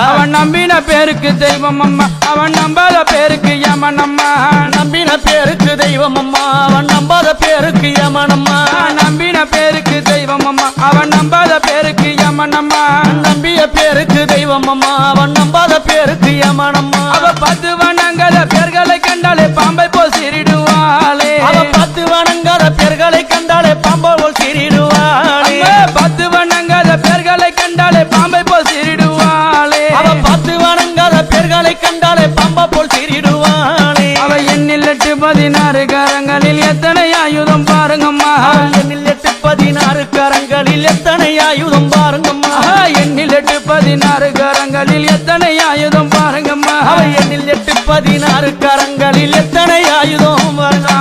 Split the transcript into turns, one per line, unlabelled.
அவன் நம்பின பேருக்கு தெய்வம் அம்மா அவன் நம்பாத பேருக்கு யமனம்மா
நம்பின பேருக்கு தெய்வம் அம்மா அவன் நம்பாத பேருக்கு யமனம்மா
நம்பின பேருக்கு தெய்வம் அம்மா அவன் நம்பாத பேருக்கு யமனம்மா
நம்பிய பேருக்கு தெய்வம் அம்மா அவன் நம்பாத பேருக்கு யமனம்மா
அவ 10 வணங்காத பேர்களை கண்டாலே பாம்பை போல் சிரிடுவாளே
அவ 10 வணங்காத பேர்களை கண்டாலே பாம்பை போல் சிரிடுவாளே
10 வணங்காத பேர்களை கண்டாலே பாம்பை போல் சிரிடுவாளே
அவ 10 வணங்காத பேர்களை கண்டாலே பாம்பை போல் சிரிடுவாளே
அவ எண்ணில் 8 16 கரங்களில் எத்தனை ஆயுதம் பாருங்கம்மா
எண்ணில் 8 16 கரங்களில் எத்தனை ஆயுதம் பாருங்கம்மா
எண்ணில் 8 16 கரங்களில் எத்தனை ஆயுதம் பாருங்கம்மா
எண்ணில் 8 16 கரங்களில் எத்தனை ஆயுதம் பாருங்க